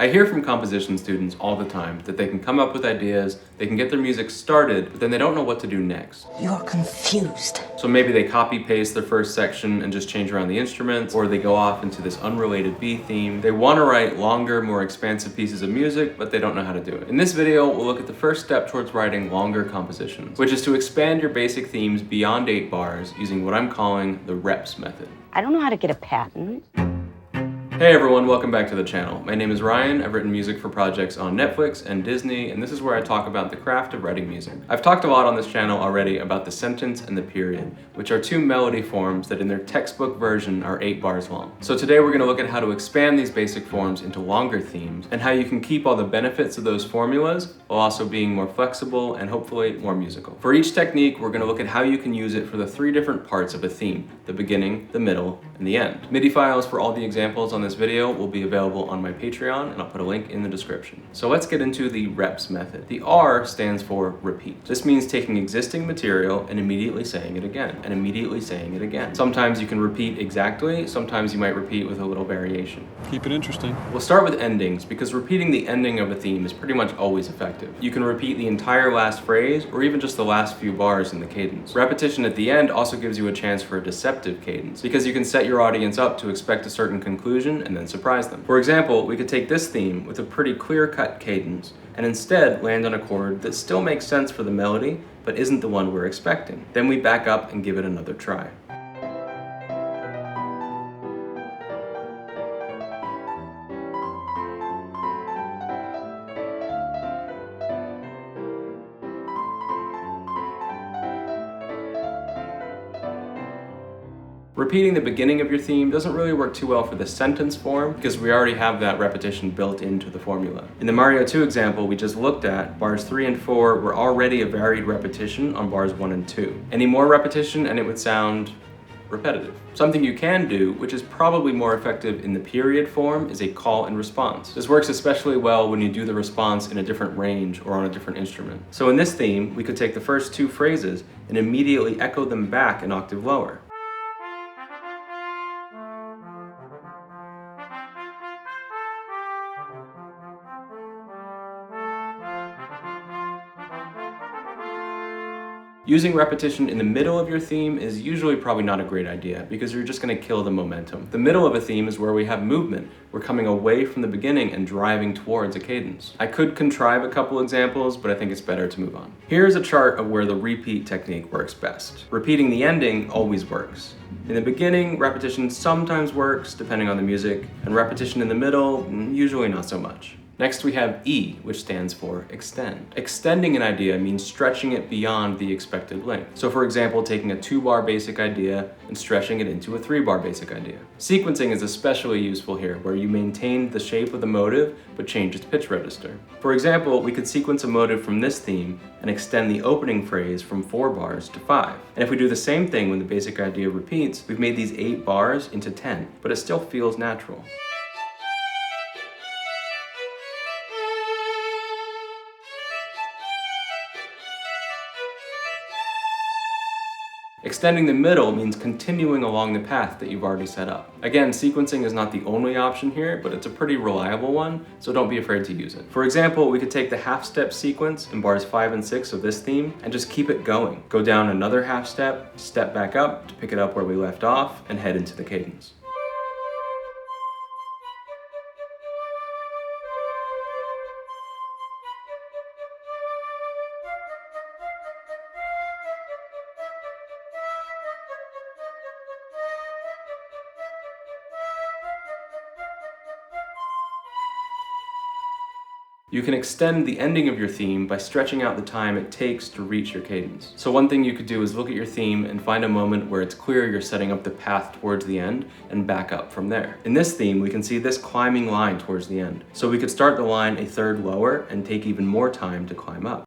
I hear from composition students all the time that they can come up with ideas, they can get their music started, but then they don't know what to do next. You're confused. So maybe they copy-paste their first section and just change around the instruments, or they go off into this unrelated B theme. They want to write longer, more expansive pieces of music, but they don't know how to do it. In this video, we'll look at the first step towards writing longer compositions, which is to expand your basic themes beyond 8 bars using what I'm calling the reps method. I don't know how to get a patent. Hey everyone, welcome back to the channel. My name is Ryan. I've written music for projects on Netflix and Disney, and this is where I talk about the craft of writing music. I've talked a lot on this channel already about the sentence and the period, which are 2 melody forms that in their textbook version are 8 bars long. So today we're going to look at how to expand these basic forms into longer themes, and how you can keep all the benefits of those formulas while also being more flexible and hopefully more musical. For each technique, we're going to look at how you can use it for the 3 different parts of a theme: the beginning, the middle, and the end. MIDI files for all the examples on this video will be available on my Patreon, and I'll put a link in the description. So let's get into the reps method. The R stands for repeat. This means taking existing material and immediately saying it again, and immediately saying it again. Sometimes you can repeat exactly, sometimes you might repeat with a little variation. Keep it interesting. We'll start with endings, because repeating the ending of a theme is pretty much always effective. You can repeat the entire last phrase, or even just the last few bars in the cadence. Repetition at the end also gives you a chance for a deceptive cadence, because you can set your audience up to expect a certain conclusion and then surprise them. For example, we could take this theme with a pretty clear-cut cadence and instead land on a chord that still makes sense for the melody, but isn't the one we're expecting. Then we back up and give it another try. Repeating the beginning of your theme doesn't really work too well for the sentence form, because we already have that repetition built into the formula. In the Mario 2 example we just looked at, bars 3 and 4 were already a varied repetition on bars 1 and 2. Any more repetition and it would sound repetitive. Something you can do, which is probably more effective in the period form, is a call and response. This works especially well when you do the response in a different range or on a different instrument. So in this theme, we could take the first 2 phrases and immediately echo them back an octave lower. Using repetition in the middle of your theme is usually probably not a great idea, because you're just going to kill the momentum. The middle of a theme is where we have movement. We're coming away from the beginning and driving towards a cadence. I could contrive a couple examples, but I think it's better to move on. Here's a chart of where the repeat technique works best. Repeating the ending always works. In the beginning, repetition sometimes works, depending on the music, and repetition in the middle, usually not so much. Next we have E, which stands for extend. Extending an idea means stretching it beyond the expected length. So for example, taking a 2-bar basic idea and stretching it into a 3-bar basic idea. Sequencing is especially useful here, where you maintain the shape of the motive but change its pitch register. For example, we could sequence a motive from this theme and extend the opening phrase from 4 bars to 5. And if we do the same thing when the basic idea repeats, we've made these 8 bars into 10, but it still feels natural. Extending the middle means continuing along the path that you've already set up. Again, sequencing is not the only option here, but it's a pretty reliable one, so don't be afraid to use it. For example, we could take the half-step sequence in bars 5 and 6 of this theme and just keep it going. Go down another half step, step back up to pick it up where we left off, and head into the cadence. You can extend the ending of your theme by stretching out the time it takes to reach your cadence. So one thing you could do is look at your theme and find a moment where it's clear you're setting up the path towards the end and back up from there. In this theme, we can see this climbing line towards the end. So we could start the line a third lower and take even more time to climb up.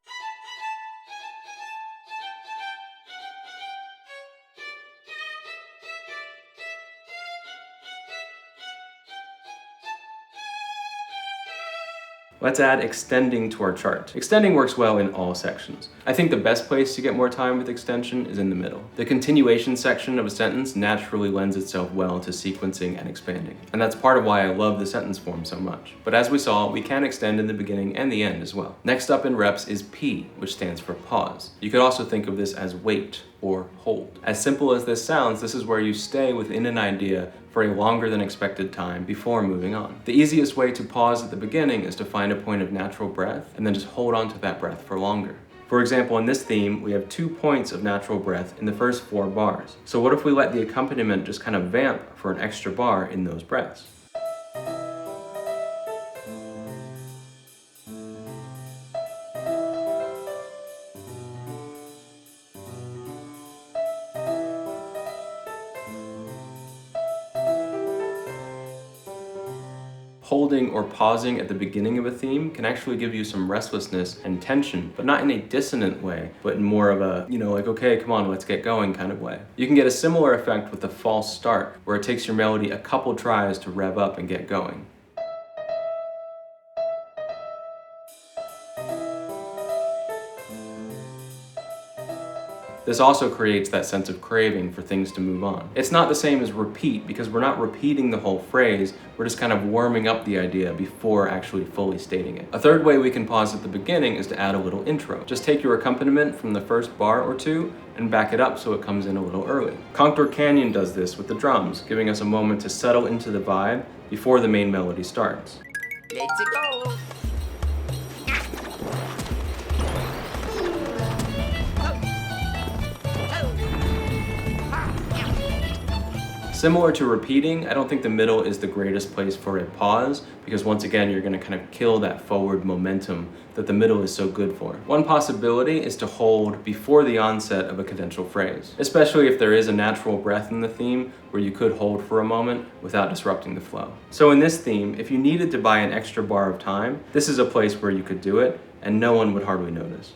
Let's add extending to our chart. Extending works well in all sections. I think the best place to get more time with extension is in the middle. The continuation section of a sentence naturally lends itself well to sequencing and expanding. And that's part of why I love the sentence form so much. But as we saw, we can extend in the beginning and the end as well. Next up in reps is P, which stands for pause. You could also think of this as wait or hold. As simple as this sounds, this is where you stay within an idea for a longer than expected time before moving on. The easiest way to pause at the beginning is to find a point of natural breath and then just hold on to that breath for longer. For example, in this theme, we have 2 points of natural breath in the first 4 bars. So what if we let the accompaniment just kind of vamp for an extra bar in those breaths? Holding or pausing at the beginning of a theme can actually give you some restlessness and tension, but not in a dissonant way, but in more of a, like, okay, come on, let's get going kind of way. You can get a similar effect with the false start, where it takes your melody a couple tries to rev up and get going. This also creates that sense of craving for things to move on. It's not the same as repeat because we're not repeating the whole phrase, we're just kind of warming up the idea before actually fully stating it. A third way we can pause at the beginning is to add a little intro. Just take your accompaniment from the first bar or two and back it up so it comes in a little early. Contour Canyon does this with the drums, giving us a moment to settle into the vibe before the main melody starts. Let's go! Similar to repeating, I don't think the middle is the greatest place for a pause because once again, you're going to kind of kill that forward momentum that the middle is so good for. One possibility is to hold before the onset of a cadential phrase, especially if there is a natural breath in the theme where you could hold for a moment without disrupting the flow. So in this theme, if you needed to buy an extra bar of time, this is a place where you could do it and no one would hardly notice.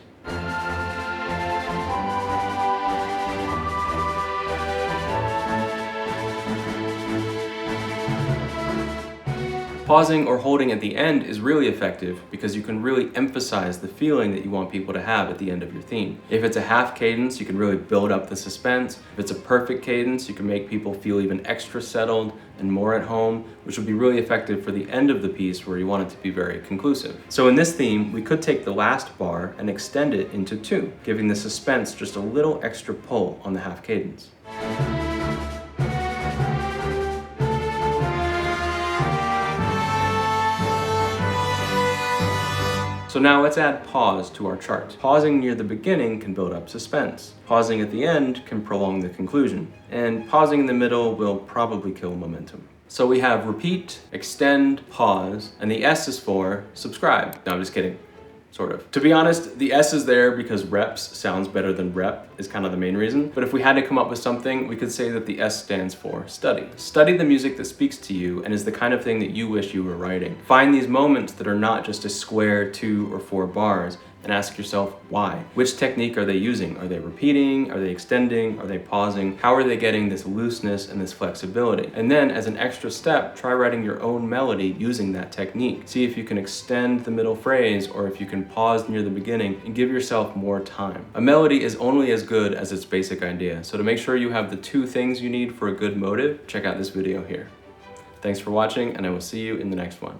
Pausing or holding at the end is really effective because you can really emphasize the feeling that you want people to have at the end of your theme. If it's a half cadence, you can really build up the suspense. If it's a perfect cadence, you can make people feel even extra settled and more at home, which would be really effective for the end of the piece where you want it to be very conclusive. So in this theme, we could take the last bar and extend it into 2, giving the suspense just a little extra pull on the half cadence. So now let's add pause to our chart. Pausing near the beginning can build up suspense. Pausing at the end can prolong the conclusion. And pausing in the middle will probably kill momentum. So we have repeat, extend, pause, and the S is for subscribe. No, I'm just kidding. Sort of. To be honest, the S is there because reps sounds better than rep is kind of the main reason. But if we had to come up with something, we could say that the S stands for study. Study the music that speaks to you and is the kind of thing that you wish you were writing. Find these moments that are not just a square 2 or 4 bars and ask yourself why. Which technique are they using? Are they repeating? Are they extending? Are they pausing? How are they getting this looseness and this flexibility? And then as an extra step, try writing your own melody using that technique. See if you can extend the middle phrase or if you can pause near the beginning and give yourself more time. A melody is only as good as its basic idea. So to make sure you have the 2 things you need for a good motive, check out this video here. Thanks for watching and I will see you in the next one.